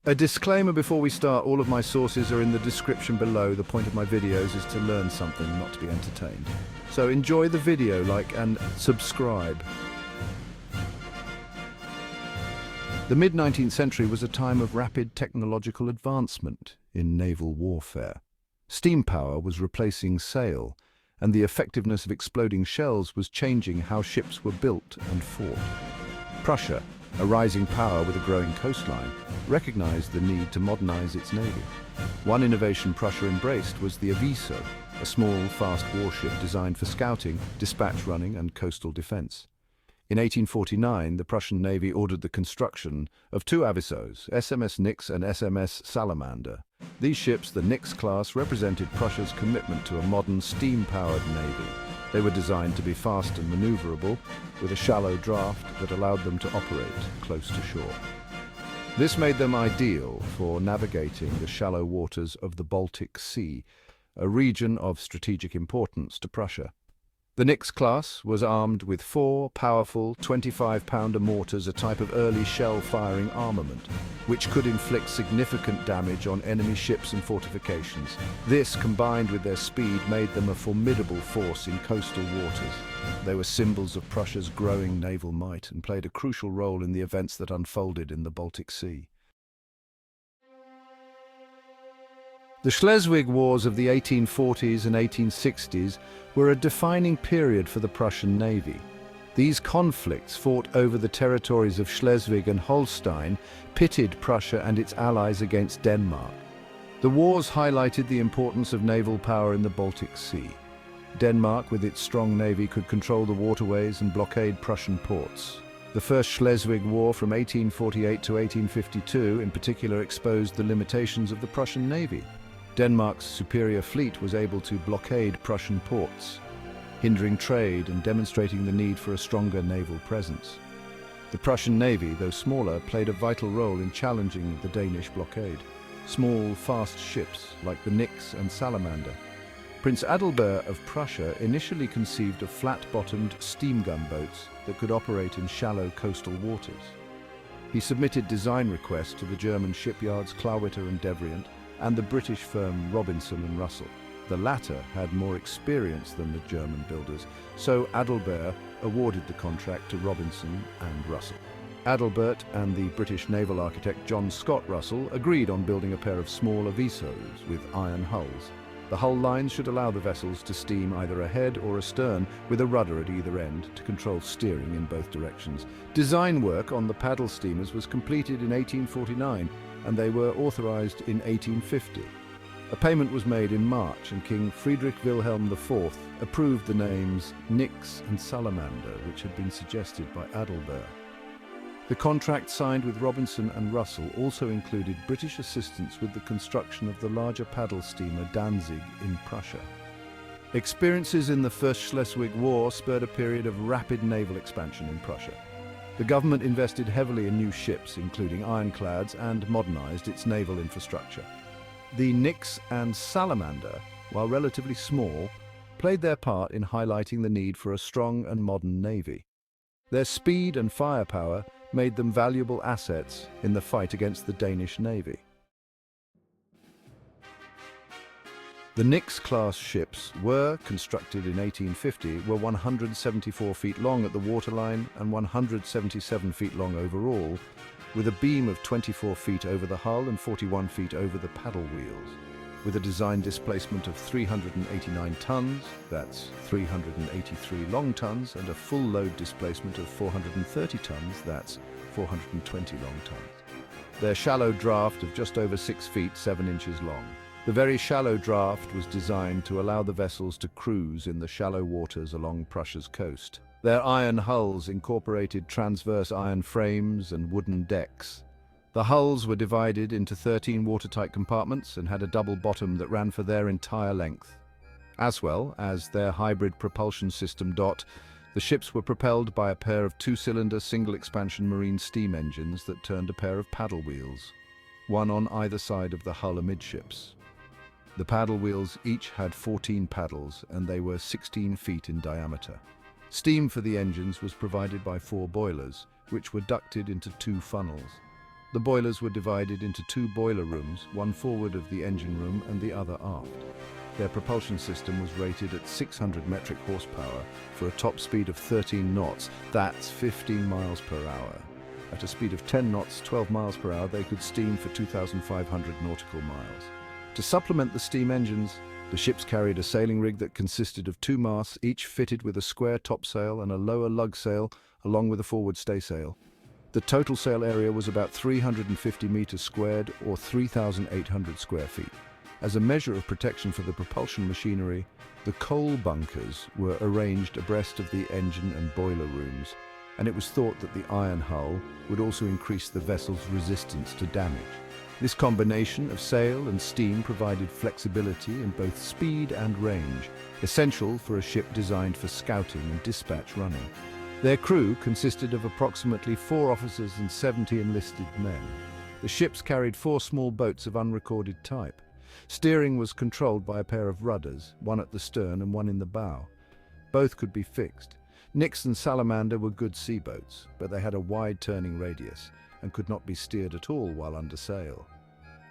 A disclaimer before we start: all of my sources are in the description below. The point of my videos is to learn something, not to be entertained. So enjoy the video, like and subscribe. The mid-19th century was a time of rapid technological advancement in naval warfare. Steam power was replacing sail, and the effectiveness of exploding shells was changing how ships were built and fought. Prussia, a rising power with a growing coastline, recognized the need to modernize its navy. One innovation Prussia embraced was the Aviso, a small, fast warship designed for scouting, dispatch running, and coastal defense. In 1849, the Prussian Navy ordered the construction of two Avisos, SMS Nix and SMS Salamander. These ships, the Nix-Class, represented Prussia's commitment to a modern, steam-powered navy. They were designed to be fast and maneuverable, with a shallow draft that allowed them to operate close to shore. This made them ideal for navigating the shallow waters of the Baltic Sea, a region of strategic importance to Prussia. The Nix-Class was armed with four powerful 25-pounder mortars, a type of early shell-firing armament, which could inflict significant damage on enemy ships and fortifications. This, combined with their speed, made them a formidable force in coastal waters. They were symbols of Prussia's growing naval might and played a crucial role in the events that unfolded in the Baltic Sea. The Schleswig Wars of the 1840s and 1860s were a defining period for the Prussian Navy. These conflicts, fought over the territories of Schleswig and Holstein, pitted Prussia and its allies against Denmark. The wars highlighted the importance of naval power in the Baltic Sea. Denmark, with its strong navy, could control the waterways and blockade Prussian ports. The First Schleswig War from 1848 to 1852 in particular exposed the limitations of the Prussian Navy. Denmark's superior fleet was able to blockade Prussian ports, hindering trade and demonstrating the need for a stronger naval presence. The Prussian Navy, though smaller, played a vital role in challenging the Danish blockade. Small, fast ships like the Nix and Salamander. Prince Adalbert of Prussia initially conceived of flat-bottomed steam gunboats that could operate in shallow coastal waters. He submitted design requests to the German shipyards Clawitter and Devrient, and the British firm Robinson and Russell. The latter had more experience than the German builders, so Adalbert awarded the contract to Robinson and Russell. Adalbert and the British naval architect John Scott Russell agreed on building a pair of small Avisos with iron hulls. The hull lines should allow the vessels to steam either ahead or astern, with a rudder at either end to control steering in both directions. Design work on the paddle steamers was completed in 1849, and they were authorized in 1850. A payment was made in March, and King Friedrich Wilhelm IV approved the names Nix and Salamander, which had been suggested by Adalbert. The contract signed with Robinson and Russell also included British assistance with the construction of the larger paddle steamer Danzig in Prussia. Experiences in the First Schleswig War spurred a period of rapid naval expansion in Prussia. The government invested heavily in new ships, including ironclads, and modernized its naval infrastructure. The Nix and Salamander, while relatively small, played their part in highlighting the need for a strong and modern navy. Their speed and firepower made them valuable assets in the fight against the Danish navy. The Nix-Class ships were constructed in 1850, were 174 feet long at the waterline and 177 feet long overall, with a beam of 24 feet over the hull and 41 feet over the paddle wheels. With a design displacement of 389 tons, that's 383 long tons, and a full load displacement of 430 tons, that's 420 long tons. Their shallow draft of just over 6 feet 7 inches long. The very shallow draft was designed to allow the vessels to cruise in the shallow waters along Prussia's coast. Their iron hulls incorporated transverse iron frames and wooden decks. The hulls were divided into 13 watertight compartments and had a double bottom that ran for their entire length. As well as their hybrid propulsion system DOT, the ships were propelled by a pair of two-cylinder single-expansion marine steam engines that turned a pair of paddle wheels, one on either side of the hull amidships. The paddle wheels each had 14 paddles, and they were 16 feet in diameter. Steam for the engines was provided by 4 boilers, which were ducted into 2 funnels. The boilers were divided into two boiler rooms, one forward of the engine room and the other aft. Their propulsion system was rated at 600 metric horsepower for a top speed of 13 knots, that's 15 miles per hour. At a speed of 10 knots, 12 miles per hour, they could steam for 2,500 nautical miles. To supplement the steam engines, the ships carried a sailing rig that consisted of two masts, each fitted with a square topsail and a lower lug sail, along with a forward staysail. The total sail area was about 350 meters squared, or 3,800 square feet. As a measure of protection for the propulsion machinery, the coal bunkers were arranged abreast of the engine and boiler rooms, and it was thought that the iron hull would also increase the vessel's resistance to damage. This combination of sail and steam provided flexibility in both speed and range, essential for a ship designed for scouting and dispatch running. Their crew consisted of approximately 4 officers and 70 enlisted men. The ships carried 4 small boats of unrecorded type. Steering was controlled by a pair of rudders, one at the stern and one in the bow. Both could be fixed. Nix and Salamander were good seaboats, but they had a wide turning radius and could not be steered at all while under sail.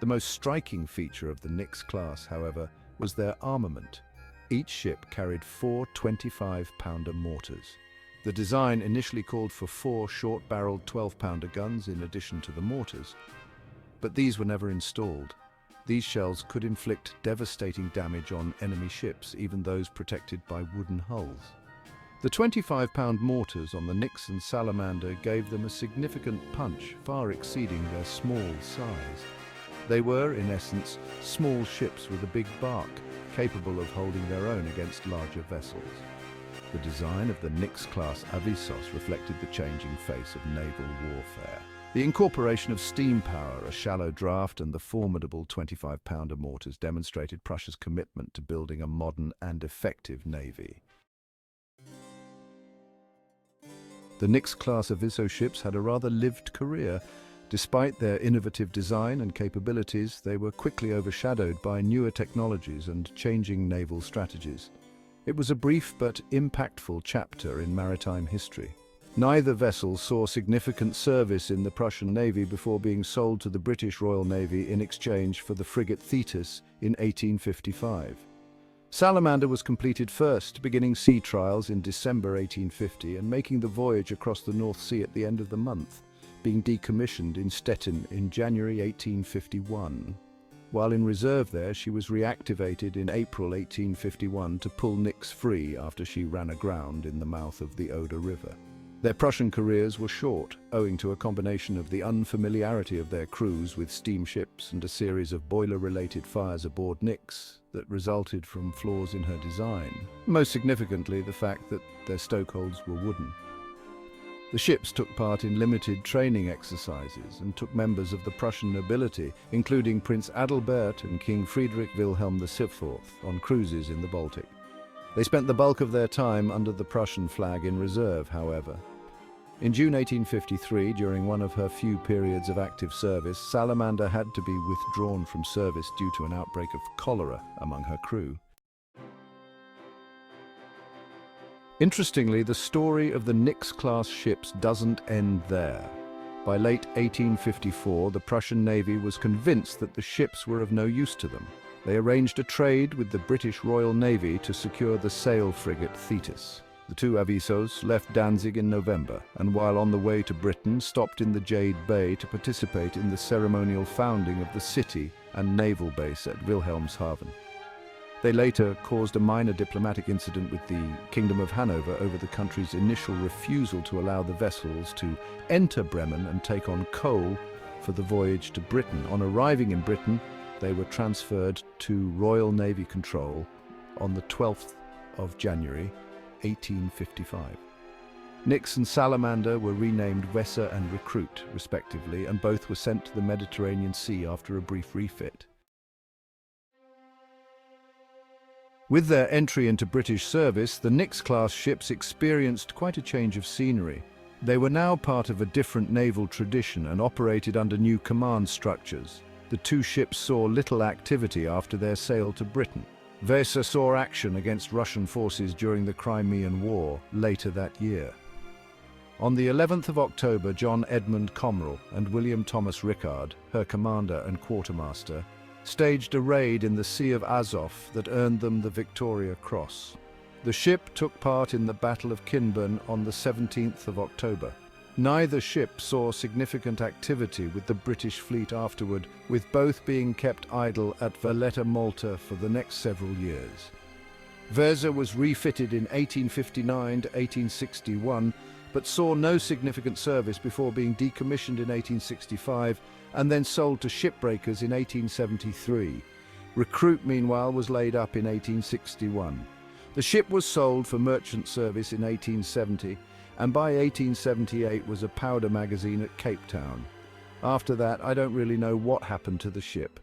The most striking feature of the Nix-Class, however, was their armament. Each ship carried 4 25-pounder mortars. The design initially called for 4 short-barreled 12-pounder guns in addition to the mortars, but these were never installed. These shells could inflict devastating damage on enemy ships, even those protected by wooden hulls. The 25-pound mortars on the Nix and Salamander gave them a significant punch, far exceeding their small size. They were, in essence, small ships with a big bark, capable of holding their own against larger vessels. The design of the Nix-Class Avisos reflected the changing face of naval warfare. The incorporation of steam power, a shallow draft, and the formidable 25-pounder mortars demonstrated Prussia's commitment to building a modern and effective navy. The Nix-Class Avisos ships had a rather lived career. Despite their innovative design and capabilities, they were quickly overshadowed by newer technologies and changing naval strategies. It was a brief but impactful chapter in maritime history. Neither vessel saw significant service in the Prussian Navy before being sold to the British Royal Navy in exchange for the frigate Thetis in 1855. Salamander was completed first, beginning sea trials in December 1850 and making the voyage across the North Sea at the end of the month, being decommissioned in Stettin in January 1851. While in reserve there, she was reactivated in April 1851 to pull Nix free after she ran aground in the mouth of the Oder River. Their Prussian careers were short, owing to a combination of the unfamiliarity of their crews with steamships and a series of boiler-related fires aboard Nix that resulted from flaws in her design. Most significantly, the fact that their stokeholds were wooden. The ships took part in limited training exercises and took members of the Prussian nobility, including Prince Adalbert and King Friedrich Wilhelm IV, on cruises in the Baltic. They spent the bulk of their time under the Prussian flag in reserve, however. In June 1853, during one of her few periods of active service, Salamander had to be withdrawn from service due to an outbreak of cholera among her crew. Interestingly, the story of the Nix-Class ships doesn't end there. By late 1854, the Prussian Navy was convinced that the ships were of no use to them. They arranged a trade with the British Royal Navy to secure the sail frigate Thetis. The two Avisos left Danzig in November, and while on the way to Britain, stopped in the Jade Bay to participate in the ceremonial founding of the city and naval base at Wilhelmshaven. They later caused a minor diplomatic incident with the Kingdom of Hanover over the country's initial refusal to allow the vessels to enter Bremen and take on coal for the voyage to Britain. On arriving in Britain, they were transferred to Royal Navy control on the 12th of January, 1855. Nix and Salamander were renamed Weser and Recruit, respectively, and both were sent to the Mediterranean Sea after a brief refit. With their entry into British service, the Nix-Class ships experienced quite a change of scenery. They were now part of a different naval tradition and operated under new command structures. The two ships saw little activity after their sail to Britain. Weser saw action against Russian forces during the Crimean War later that year. On the 11th of October, John Edmund Commerell and William Thomas Rickard, her commander and quartermaster, staged a raid in the Sea of Azov that earned them the Victoria Cross. The ship took part in the Battle of Kinburn on the 17th of October. Neither ship saw significant activity with the British fleet afterward, with both being kept idle at Valletta, Malta for the next several years. Verza was refitted in 1859 to 1861, but saw no significant service before being decommissioned in 1865 and then sold to shipbreakers in 1873. Recruit, meanwhile, was laid up in 1861. The ship was sold for merchant service in 1870, and by 1878 was a powder magazine at Cape Town. After that, I don't really know what happened to the ship.